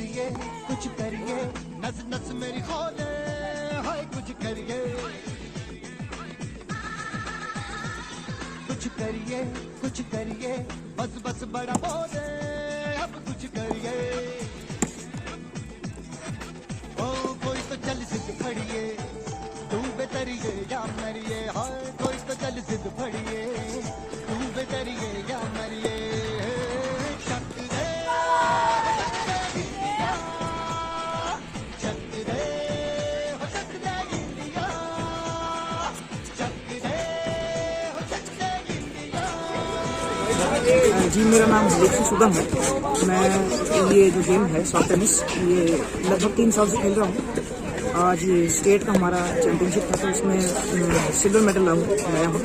करिए नस नस मेरी खोले हाय कुछ करिए कुछ करिए बस बस बड़ा बोले अब कुछ करिए ओ कोई तो चल सिद्ध फड़िए तू बेतरिए या मरिए हाय कोई तो चल सिद्ध फड़िए तू बेतरिए या मरिए जी मेरा नाम दीक्षित सुगम है। मैं ये जो गेम है सॉफ्ट टेनिस ये लगभग 3 साल से खेल रहा हूँ। आज स्टेट का हमारा चैंपियनशिप था तो उसमें सिल्वर मेडल लाया हूँ।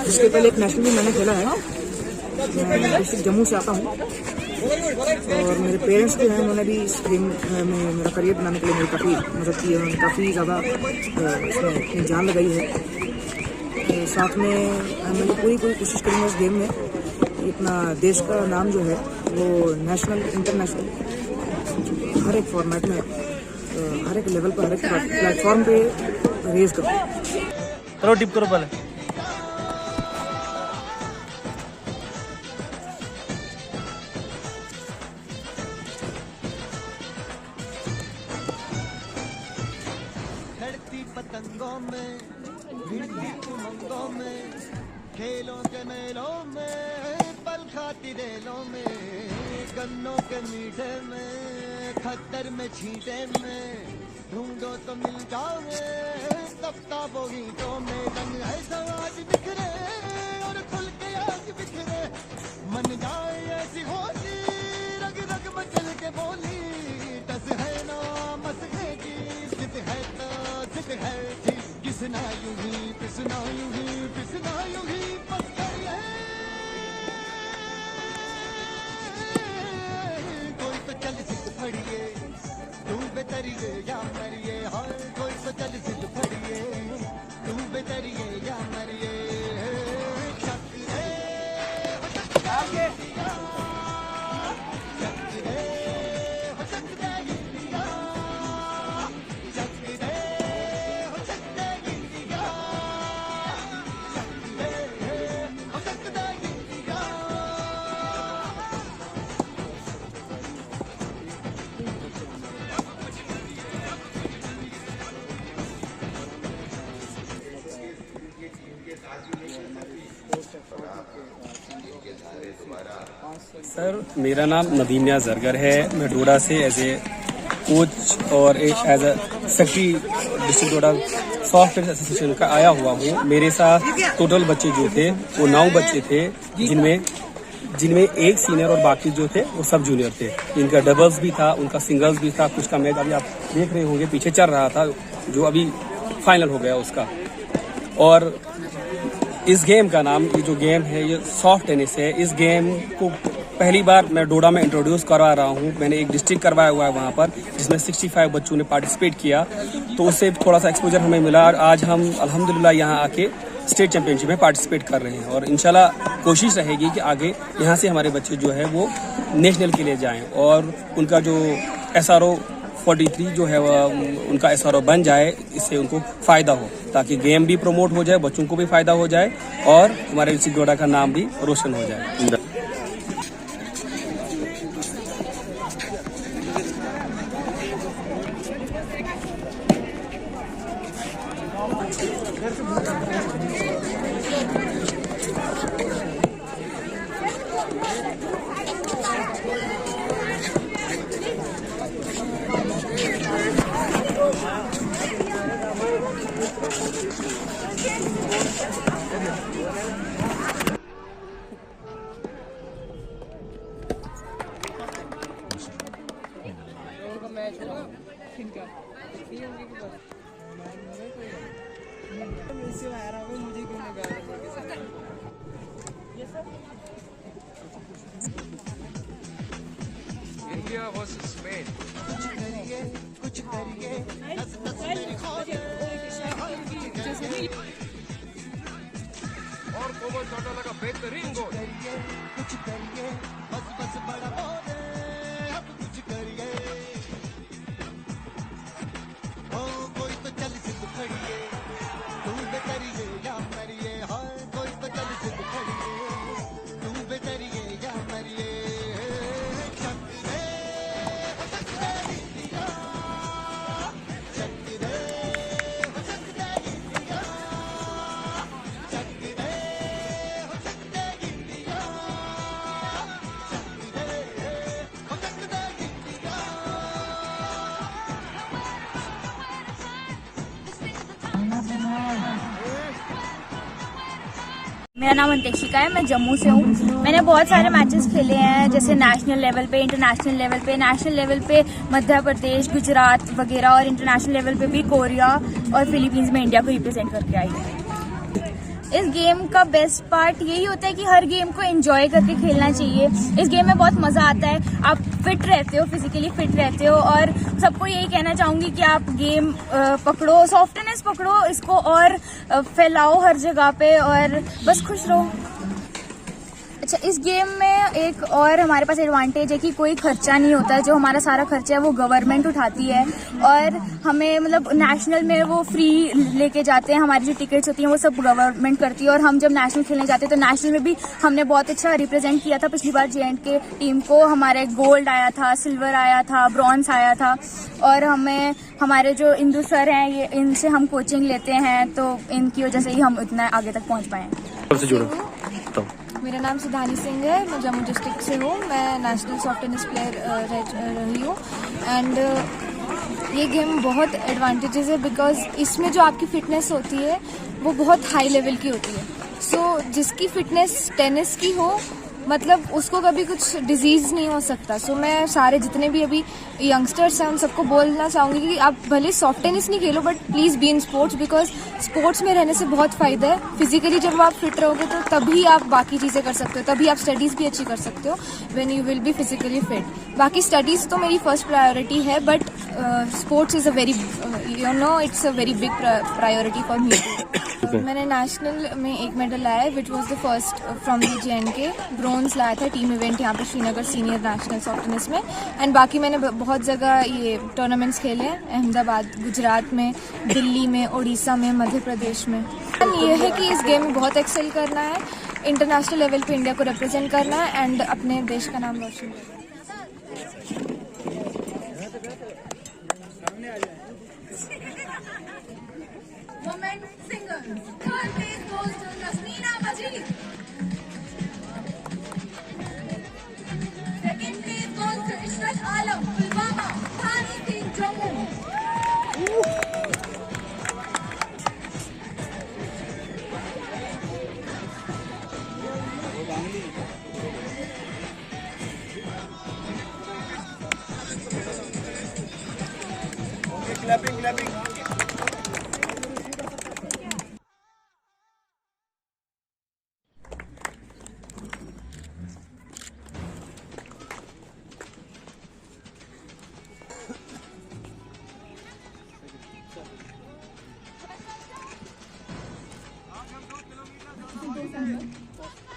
जिसके पहले एक नेशनल भी मैंने खेला है। मैं डिस्ट्रिक्ट जम्मू से आता हूँ और मेरे पेरेंट्स जो हैं उन्होंने भी इस गेम में मेरा करियर बनाने के लिए मेरी काफ़ी मदद की है। उन्होंने काफ़ी ज़्यादा इसमें अपनी जान लगाई है। साथ में मैंने पूरी कोशिश करूँगा इस गेम में अपना देश का नाम जो है वो नेशनल इंटरनेशनल हर एक फॉर्मेट में हर एक लेवल पर हर एक प्लेटफॉर्म पे रेज करूँ। करो टिप करो पहले। लड़ती पतंगों में भिड़ती उमंगों में खेलों के मेलों में पल खाती रेलों में गन्नों के मीठे में खद्दर में छींटे में ढूंढो तो मिल जाओगे तपता वो ईंटों में रंग है समाज बिखरे और खुल के आज बिखरे मन जाए ऐसी होली रग रग मचल के बोली टस है ना मस है जी जिद है तो जिद है जी किसना यूं ही पिसना यूं ही पिसना यूं ही बस करिए कोई तो चल सिद्ध फड़िए तू बेतरिए या मरिए हाय कोई तो चल सिद्ध फड़िए तू बेतरिए या मरिए सर मेरा नाम नदीम नियाज़ ज़रगर है। मैं डोडा से एज ए कोच और as a secretary district Doda soft tennis association का आया हुआ हूँ। मेरे साथ टोटल बच्चे जो थे वो 9 बच्चे थे जिनमें एक सीनियर और बाकी जो थे वो सब जूनियर थे। इनका डबल्स भी था, उनका सिंगल्स भी था। कुछ का मैच अभी आप देख रहे होंगे पीछे चल रहा था जो अभी फाइनल हो गया उसका। और इस गेम का नाम ये जो गेम है ये सॉफ्ट टेनिस है। इस गेम को पहली बार मैं डोडा में इंट्रोड्यूस करवा रहा हूँ। मैंने एक डिस्ट्रिक्ट करवाया हुआ है वहाँ पर जिसमें 65 बच्चों ने पार्टिसिपेट किया तो उससे थोड़ा सा एक्सपोजर हमें मिला और आज हम अल्हम्दुलिल्लाह यहाँ आके स्टेट चैंपियनशिप में पार्टिसिपेट कर रहे हैं। और इंशाल्लाह कोशिश रहेगी कि आगे यहाँ से हमारे बच्चे जो है वो नेशनल के लिए जाएँ और उनका जो SRO 43 जो है वह उनका SRO बन जाए। इससे उनको फ़ायदा हो ताकि गेम भी प्रमोट हो जाए, बच्चों को भी फ़ायदा हो जाए और हमारे डिस्ट्रिक्ट डोडा का नाम भी रोशन हो जाए। India versus Spain. कुछ करिए नस नस मेरी खोले और कोमल चौटाला का बेहतरीन गोल। कुछ करिए बस बस बड़ा बोले अब कुछ करिए मेरा नाम अंतेक्षिका है, मैं जम्मू से हूँ। मैंने बहुत सारे मैचेस खेले हैं, जैसे नेशनल लेवल पे, इंटरनेशनल लेवल पे। नेशनल लेवल पे मध्य प्रदेश, गुजरात वगैरह, और इंटरनेशनल लेवल पे भी कोरिया और फिलीपींस में इंडिया को रिप्रेजेंट करके आई है। इस गेम का बेस्ट पार्ट यही होता है कि हर गेम को एंजॉय करके खेलना चाहिए। इस गेम में बहुत मज़ा आता है, आप फिट रहते हो, फिजिकली फिट रहते हो, और सबको यही कहना चाहूँगी कि आप गेम पकड़ो, सॉफ्ट टेनिस पकड़ो, इसको और फैलाओ हर जगह पे, और बस खुश रहो। अच्छा, इस गेम में एक और हमारे पास एडवांटेज है कि कोई खर्चा नहीं होता है। जो हमारा सारा खर्चा है वो गवर्नमेंट उठाती है, और हमें मतलब नेशनल में वो फ्री लेके जाते हैं। हमारी जो टिकट्स होती हैं वो सब गवर्नमेंट करती है, और हम जब नेशनल खेलने जाते हैं तो नेशनल में भी हमने बहुत अच्छा रिप्रेजेंट किया था। पिछली बार J&K टीम को हमारे गोल्ड आया था, सिल्वर आया था, ब्रॉन्ज आया था, और हमें हमारे जो इंदु सर हैं, ये इनसे हम कोचिंग लेते हैं, तो इनकी वजह से ही हम इतना आगे तक पहुँच पाए हैं। मेरा नाम सुधानी सिंह है, मैं जम्मू डिस्ट्रिक्ट से हूँ। मैं नेशनल सॉफ्ट टेनिस प्लेयर रही हूँ, एंड ये गेम बहुत एडवांटेजेस है बिकॉज इसमें जो आपकी फिटनेस होती है वो बहुत हाई लेवल की होती है। सो जिसकी फिटनेस टेनिस की हो, मतलब उसको कभी कुछ डिजीज़ नहीं हो सकता। सो मैं सारे जितने भी अभी यंगस्टर्स हैं उन सबको बोलना चाहूँगी कि आप भले सॉफ्ट टेनिस नहीं खेलो, but please be in sports, because sports में रहने से बहुत फ़ायदा है। फिजिकली जब आप फिट रहोगे तो तभी आप बाकी चीज़ें कर सकते हो, तभी आप स्टडीज़ भी अच्छी कर सकते हो, when you will be physically fit. बाकी स्टडीज़ तो मेरी फर्स्ट प्रायोरिटी है, but sports is a very it's a very big priority for me. मैंने नेशनल में एक मेडल लाया है, which was the first from the J&K। Bronze लाया था टीम इवेंट यहाँ पे Srinagar senior national soft tennis में। एंड बाकी मैंने बहुत जगह ये टूर्नामेंट्स खेले हैं, अहमदाबाद, गुजरात में, दिल्ली में, उड़ीसा में, मध्य प्रदेश में। ये है कि इस गेम में बहुत एक्सेल करना है, इंटरनेशनल लेवल पे इंडिया को रिप्रेजेंट करना है, एंड अपने देश का नाम रोशन करना है। Women singers. Third place goes to Tasneena Majid. Second place goes to Ishrat Alam, Pulwama, Thani Singh, Jammu. Clapping.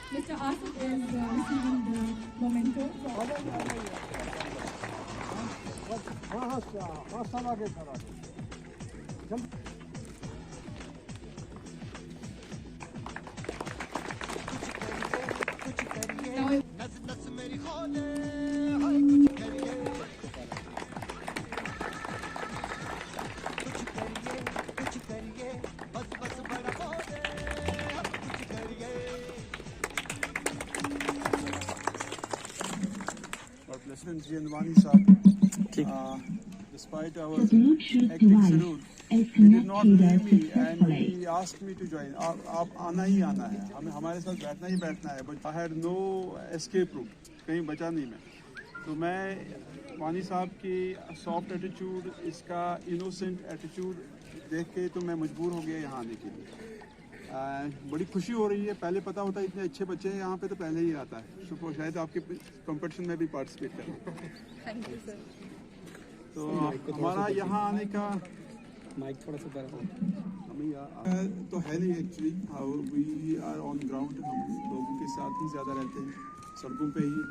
Mr. Asif is receiving the memento. President Jianwani Saab, despite our hectic schedule, he did not leave me and he asked me to join. आप आना ही आना है, हमें हमारे साथ बैठना ही बैठना है. But I had no escape route, कहीं बचा नहीं मैं. तो मैं वानी साहब की सॉफ्ट एटीट्यूड, इसका इनोसेंट एटीट्यूड देख के तो मैं मजबूर हो गया यहाँ आने के लिए. बड़ी खुशी हो रही है. पहले पता होता इतने अच्छे बच्चे हैं यहाँ पे तो पहले ही आता है. तो शायद आपके कंपटीशन में भी पार्टिसिपेट करें. Thank you sir. तो हमारा यहाँ आने का माइक थोड़ा सा बड़ा तो है नहीं actually. We are on ground, हम लोगों के साथ ही ज़्यादा रहते हैं, सड़कों पे ही.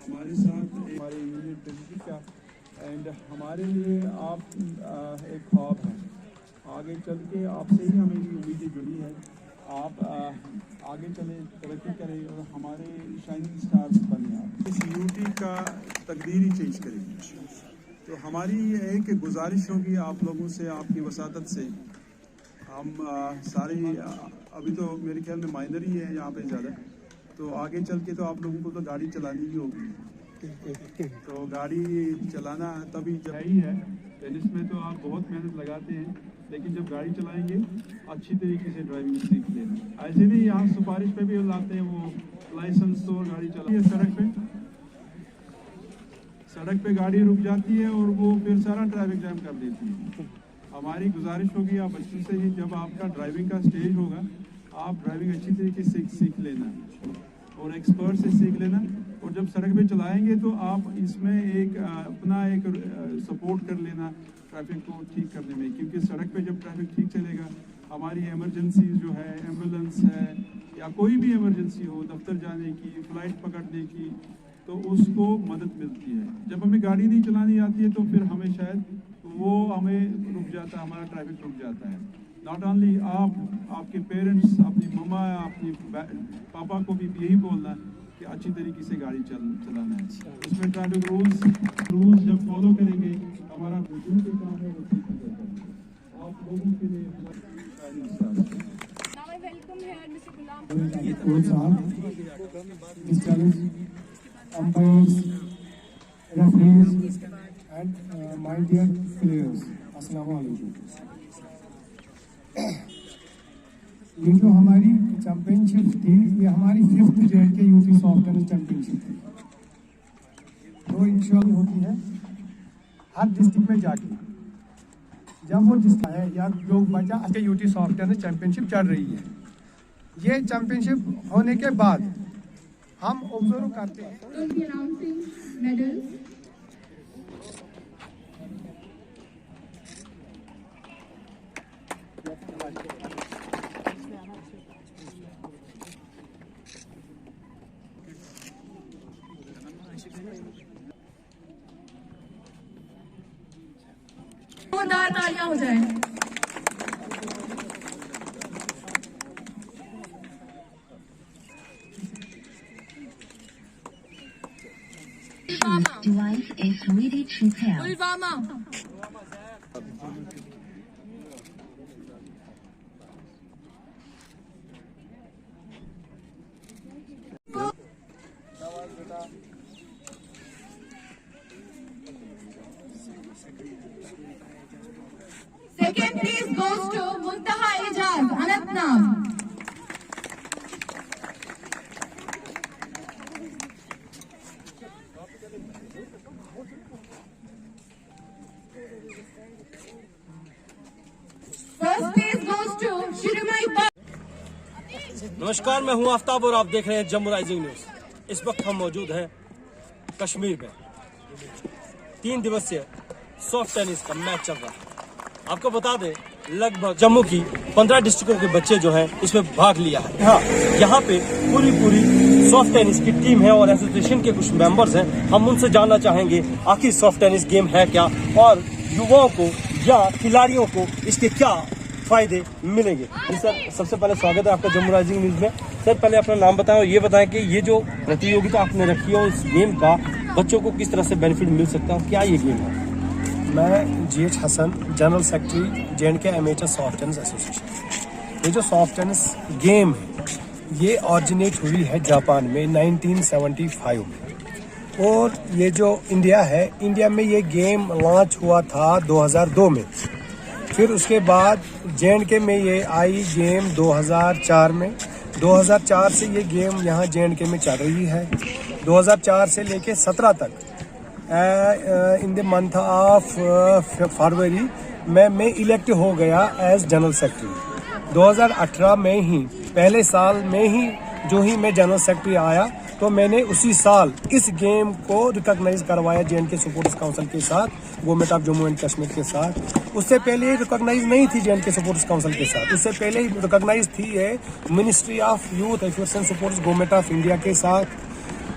हमारे साथ हमारे यूनिट डिस्ट्रिक्ट का एंड हमारे लिए आप एक ख्वाब है. आगे चल के आपसे ही हमें ये उम्मीदें जुड़ी है. आप आगे चले, तरक्की करें और हमारे शाइनिंग स्टार्स बने. आप इस यूटी का तकदीर ही चेंज करेगी. तो हमारी एक गुजारिश होगी आप लोगों से, आपकी वसातत से. हम सारे अभी तो मेरे ख्याल में माइनर ही है यहाँ पे ज़्यादा. तो आगे चल के तो आप लोगों को तो गाड़ी चलानी ही होगी. तो गाड़ी चलाना तभी जब ही है टेनिस में तो आप बहुत मेहनत लगाते हैं, लेकिन जब गाड़ी चलाएंगे अच्छी तरीके से ड्राइविंग सीख लेना। ऐसे नहीं यहाँ सिफारिश पे भी लाते हैं वो लाइसेंस तो गाड़ी चलाती है सड़क पे गाड़ी रुक जाती है और वो फिर सारा ट्रैफिक जाम कर देती है। हमारी गुजारिश होगी आप बच्चों से ही, जब आपका ड्राइविंग का स्टेज होगा आप ड्राइविंग अच्छी तरीके से सीख लेना और एक्सपर्ट से सीख लेना, और जब सड़क पे चलाएंगे तो आप इसमें एक अपना एक सपोर्ट कर लेना ट्रैफिक को ठीक करने में, क्योंकि सड़क पे जब ट्रैफिक ठीक चलेगा हमारी इमरजेंसी जो है, एम्बुलेंस है या कोई भी इमरजेंसी हो, दफ्तर जाने की, फ्लाइट पकड़ने की, तो उसको मदद मिलती है। जब हमें गाड़ी नहीं चलानी आती है तो फिर हमें शायद वो हमें रुक जाता है, हमारा ट्रैफिक रुक जाता है। नॉट ओनली आप, आपके पेरेंट्स, अपनी मम्मा, अपनी पापा को भी यही बोलना कि अच्छी तरीके से गाड़ी चलाना है। उसमें ट्रैफिक रूल्स जब फॉलो करेंगे हमारा जो भी काम है वो ठीक हो जाता है। आप लोगों के लिए umpires, referees and my dear players, अस्सलाम वालेकुम। ये जो हमारी चैंपियनशिप थी, ये हमारी 5th JNK UT soft tennis championship थी, जो इंश्योर होती है हर डिस्ट्रिक्ट में जाके। जब वो डिस्ट्रिक्ट है या जो बच्चा के यूटी सॉफ्ट टेनिस चैंपियनशिप चल रही है, ये चैंपियनशिप होने के बाद हम ऑब्जर्व करते हैं। जोरदार तालियां हो जाए। Device is ready to pair. Pulwama Second place goes to Muntaha Ijaz, Anantnag. First place goes to Shirumai Park. नमस्कार, मैं हूं आफ्ताब और आप देख रहे हैं जम्मू राइजिंग न्यूज। इस वक्त हम मौजूद हैं कश्मीर में। 3 दिवसीय सॉफ्ट टेनिस का मैच चल रहा है। आपको बता दें, लगभग जम्मू की 15 डिस्ट्रिक्टों के बच्चे जो हैं इसमें भाग लिया है। हाँ, यहाँ पे पूरी सॉफ्ट टेनिस की टीम है और एसोसिएशन के कुछ मेंबर्स हैं। हम उनसे जानना चाहेंगे आखिर सॉफ्ट टेनिस गेम है क्या और युवाओं को या खिलाड़ियों को इसके क्या फायदे मिलेंगे। जी सर, सबसे पहले स्वागत है आपका जम्मू राइजिंग न्यूज में। सर, पहले अपना नाम बताएं और ये बताएं कि ये जो प्रतियोगिता आपने रखी है इस गेम का बच्चों को किस तरह से बेनिफिट मिल सकता है, क्या ये गेम है? मैं GH Hasan, general secretary JNK amateur soft tennis association. ये जो सॉफ्ट टेनिस गेम है ये ऑरिजिनेट हुई है जापान में 1975 में, और ये जो इंडिया में ये गेम लॉन्च हुआ था 2002 में। फिर उसके बाद JNK में ये आई गेम 2004 में। 2004 से ये गेम यहाँ JNK में चल रही है। 2004 से लेके 17 तक in the month of February मैं इलेक्ट हो गया एज जनरल सेक्रेटरी। 2018 में ही, पहले साल में ही जो ही मैं जनरल सेक्रेटरी आया तो मैंने उसी साल इस गेम को रिकॉग्नाइज करवाया JNK सपोर्ट्स काउंसिल के साथ, government of Jammu and Kashmir के साथ। उससे पहले रिकॉग्नाइज नहीं थी JNK सपोर्ट्स काउंसिल के साथ, उससे पहले रिकॉग्नाइज थी ये ministry of youth affairs and supports government of India के साथ।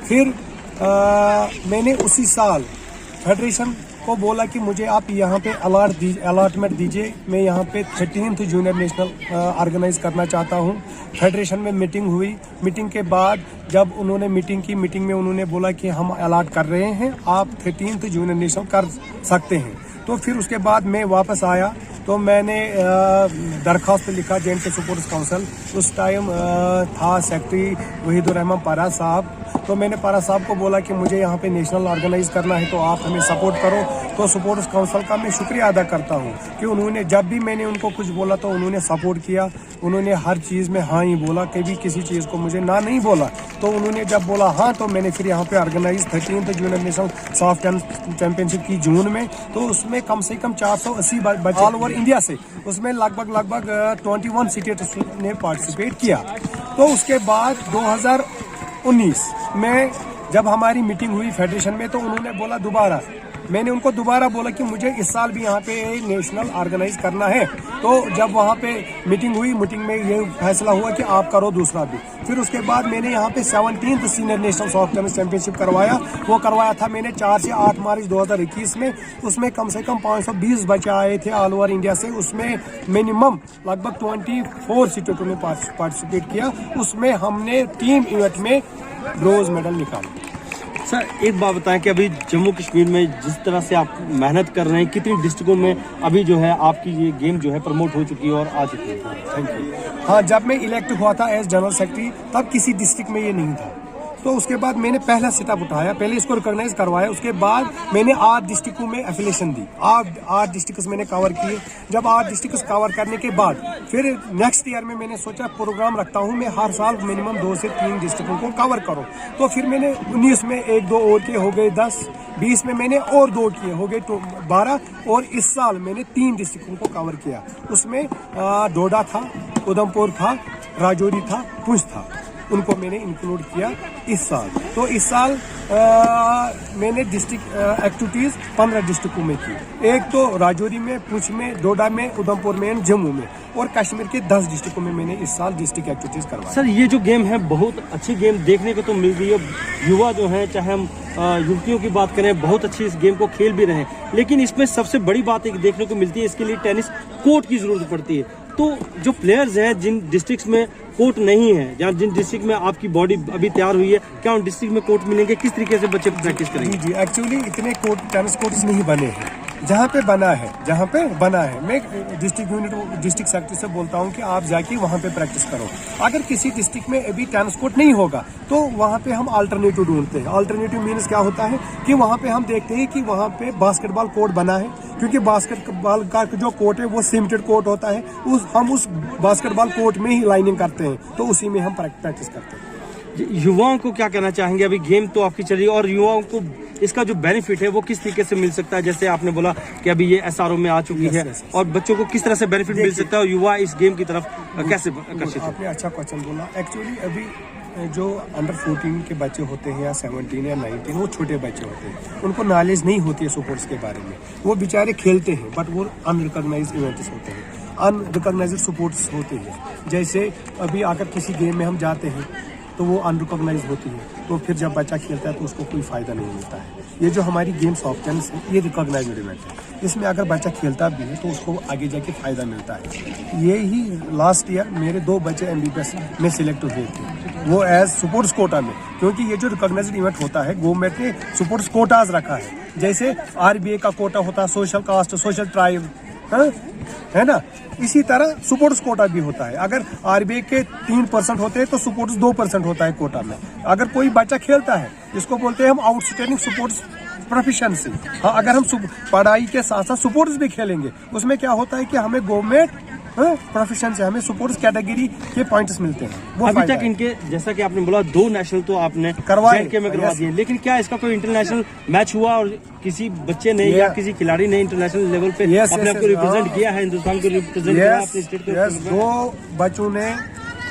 फिर मैंने उसी साल फेडरेशन को बोला कि मुझे आप यहाँ पे अलॉटमेंट दीजिए, मैं यहाँ पे 13th जूनियर नेशनल ऑर्गेनाइज करना चाहता हूँ। फेडरेशन में मीटिंग हुई। मीटिंग के बाद जब उन्होंने मीटिंग में उन्होंने बोला कि हम अलॉट कर रहे हैं, आप 13th जूनियर नेशनल कर सकते हैं। तो फिर उसके बाद मैं वापस आया तो मैंने दरख्वास्त लिखा जे.एंड.के स्पोर्ट्स काउंसिल। उस टाइम था सेक्रेटरी वहीदुर रहमान पारा साहब। तो मैंने पारा साहब को बोला कि मुझे यहाँ पे नेशनल ऑर्गेनाइज करना है, तो आप हमें सपोर्ट करो। तो स्पोर्ट्स काउंसिल का मैं शुक्रिया अदा करता हूँ कि उन्होंने जब भी मैंने उनको कुछ बोला तो उन्होंने सपोर्ट किया। उन्होंने हर चीज़ में हाँ ही बोला, कभी किसी चीज़ को मुझे ना नहीं बोला। तो उन्होंने जब बोला हाँ, तो मैंने फिर यहाँ पे organise 13th junior national soft tennis championship की जून में। तो उसमें कम से कम 480 बच्चे ऑल ओवर इंडिया से, उसमें लगभग 21 स्टेट्स ने पार्टिसिपेट किया। तो उसके बाद 2019 में जब हमारी मीटिंग हुई फेडरेशन में, तो उन्होंने बोला दोबारा, मैंने उनको दोबारा बोला कि मुझे इस साल भी यहाँ पे नेशनल ऑर्गेनाइज करना है। तो जब वहाँ पे मीटिंग हुई, मीटिंग में ये फैसला हुआ कि आप करो दूसरा भी। फिर उसके बाद मैंने यहाँ पे 17th senior national soft tennis championship करवाया। वो करवाया था मैंने 4 से 8 मार्च 2021 में। उसमें कम से कम 520 बच्चे आए थे ऑल ओवर इंडिया से। उसमें मिनिमम लगभग 24 स्टेटों ने पार्टिसिपेट किया। उसमें हमने टीम इवेंट में ब्रोंज मेडल निकाला। सर एक बात बताएं कि अभी जम्मू कश्मीर में जिस तरह से आप मेहनत कर रहे हैं, कितनी डिस्ट्रिक्टों में अभी जो है आपकी ये गेम जो है प्रमोट हो चुकी है और आ चुकी है? Thank you. हाँ, जब मैं इलेक्ट हुआ था एज जनरल सेक्रेटरी, तब किसी डिस्ट्रिक्ट में ये नहीं था। तो उसके बाद मैंने पहला सेटअप उठाया, पहले इसको रिकॉग्नाइज करवाया। उसके बाद मैंने 8 डिस्ट्रिक्टों में एफिलिएशन दी। 8 डिस्ट्रिक्ट मैंने कवर किए। जब 8 डिस्ट्रिक्ट कवर करने के बाद फिर नेक्स्ट ईयर में मैंने सोचा प्रोग्राम रखता हूं मैं हर साल मिनिमम 2 से 3 डिस्ट्रिक्टों को कवर करूं। तो फिर मैंने 19 में 1-2 और किए, हो गए 10। 20 में मैंने और 2 किए, हो गए 12। और इस साल मैंने 3 डिस्ट्रिक्टों को कवर किया। उसमें डोडा था, उधमपुर था, राजौरी था, पुंछ था। उनको मैंने इंक्लूड किया इस साल। तो इस साल मैंने डिस्ट्रिक्ट एक्टिविटीज़ 15 डिस्ट्रिक्टों में की। एक तो राजौरी में, पुंछ में, डोडा में, उधमपुर में, जम्मू में, और कश्मीर के 10 डिस्ट्रिक्टों में मैंने इस साल डिस्ट्रिक्ट एक्टिविटीज़ करवाई। सर ये जो गेम है बहुत अच्छी गेम देखने को तो मिल रही है। युवा जो है, चाहे हम युवतियों की बात करें, बहुत अच्छी इस गेम को खेल भी रहे हैं। लेकिन इसमें सबसे बड़ी बात एक देखने को मिलती है, इसके लिए टेनिस कोर्ट की जरूरत पड़ती है। तो जो प्लेयर्स हैं जिन डिस्ट्रिक्ट्स में कोर्ट नहीं है, या जिन डिस्ट्रिक्ट में आपकी बॉडी अभी तैयार हुई है, क्या उन डिस्ट्रिक्ट में कोर्ट मिलेंगे? किस तरीके से बच्चे प्रैक्टिस करेंगे? जी, एक्चुअली इतने टेनिस कोर्ट्स नहीं बने हैं। जहाँ पे बना है मैं डिस्ट्रिक्ट सेक्रेटरी से बोलता हूँ कि आप जाके वहाँ पे प्रैक्टिस करो। अगर किसी डिस्ट्रिक्ट में अभी टेनिस कोर्ट नहीं होगा तो वहाँ पे हम अल्टरनेटिव ढूंढते हैं। अल्टरनेटिव मीन्स क्या होता है कि वहाँ पे हम देखते हैं कि वहाँ पे बास्केटबॉल कोर्ट बना है, क्योंकि बास्केटबॉल का जो कोर्ट है वो सीमेंटेड कोर्ट होता है। हम उस बास्केटबॉल कोर्ट में ही लाइनिंग करते हैं, तो उसी में हम प्रैक्टिस करते हैं। युवाओं को क्या कहना चाहेंगे? अभी गेम तो आपकी चल रही है और युवाओं को इसका जो बेनिफिट है वो किस तरीके से मिल सकता है? जैसे आपने बोला कि अभी ये SRO में आ चुकी है, और बच्चों को किस तरह से बेनिफिट मिल सकता है और युवा इस गेम की तरफ कैसे आकर्षित? आपने अच्छा क्वेश्चन बोला। एक्चुअली अभी जो अंडर 14 के बच्चे होते हैं या 17 या 19, वो छोटे बच्चे होते हैं, उनको नॉलेज नहीं होती है स्पोर्ट्स के बारे में। वो बेचारे खेलते हैं बट वो अनरिकॉग्नाइज्ड इवेंट्स होते हैं, अनरिकॉग्नाइज्ड स्पोर्ट्स होते हैं। जैसे अभी अगर किसी गेम में हम जाते हैं तो वो अनरिकॉग्नाइज होती है, तो फिर जब बच्चा खेलता है तो उसको कोई फ़ायदा नहीं मिलता है। ये जो हमारी गेम सॉफ्ट टेनिस है, ये रिकॉग्नाइज्ड इवेंट है। इसमें अगर बच्चा खेलता भी है तो उसको आगे जाके फ़ायदा मिलता है। ये ही लास्ट ईयर मेरे 2 बच्चे MBBS में सिलेक्ट हुए थे, वो एज स्पोर्ट्स कोटा में, क्योंकि ये जो रिकॉग्नाइज्ड इवेंट होता है गवर्नमेंट ने स्पोर्ट्स कोटाज रखा है। जैसे RBA का कोटा होता है, सोशल कास्ट, सोशल ट्राइब, है ना, इसी तरह स्पोर्ट्स कोटा भी होता है। अगर RBA के 3% होते हैं तो स्पोर्ट्स 2% होता है कोटा में। अगर कोई बच्चा खेलता है, इसको बोलते हैं हम आउटस्टैंडिंग स्पोर्ट्स प्रोफिशिएंसी। हाँ, अगर हम पढ़ाई के साथ साथ स्पोर्ट्स भी खेलेंगे, उसमें क्या होता है कि हमें गवर्नमेंट प्रोफिशिएंसी, हमें स्पोर्ट्स कैटेगरी के पॉइंट्स मिलते हैं। वो अभी तक इनके, जैसा कि आपने बोला, 2 नेशनल तो आपने करवा दिए, लेकिन क्या इसका कोई इंटरनेशनल मैच हुआ और किसी बच्चे ने या किसी खिलाड़ी ने इंटरनेशनल लेवल पे अपने आप को रिप्रेजेंट किया है, हिंदुस्तान को रिप्रेजेंट किया अपने स्टेट को? 2 बच्चों ने,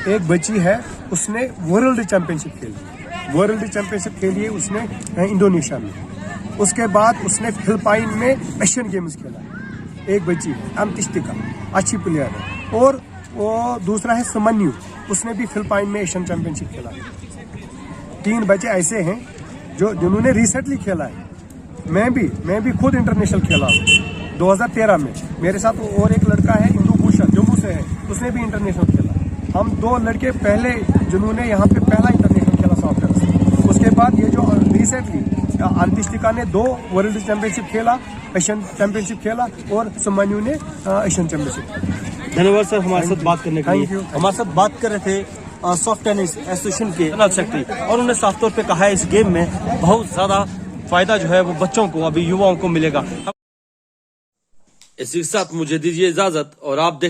एक बच्ची है उसने वर्ल्ड चैंपियनशिप खेली, वर्ल्ड चैंपियनशिप खेली है उसने इंडोनेशिया में। उसके बाद उसने फिलिपाइन में एशियन गेम्स खेला। एक बच्ची है अमतिस्टिका, अच्छी प्लेयर है। और वो दूसरा है समन्यु, उसने भी फिलिपाइन में एशियन चैंपियनशिप खेला है। 3 बच्चे ऐसे हैं जिन्होंने रिसेंटली खेला है। मैं भी खुद इंटरनेशनल खेला हूँ 2013 में। मेरे साथ और एक लड़का है इंदु भूषण, जम्मू से है, उसने भी इंटरनेशनल खेला। हम 2 लड़के पहले जिन्होंने यहाँ पे पहला इंटरनेशनल खेला सॉफ्ट टेनिस। उसके बाद ये जो रिसेंटली अंतिस्टिका ने 2 वर्ल्ड चैंपियनशिप खेला एशियन चैंपियनशिप खेला और सुमन्यु ने एशियन चैंपियनशिप। धन्यवाद सर हमारे साथ बात करने के लिए। Thank you. हमारे साथ बात कर रहे थे सॉफ्ट टेनिस एसोसिएशन के जनरल सेक्रेटरी, और उन्होंने साफ तौर पे कहा है इस गेम में बहुत ज्यादा फायदा जो है वो बच्चों को, अभी युवाओं को मिलेगा। इसी के साथ मुझे दीजिए इजाजत और आप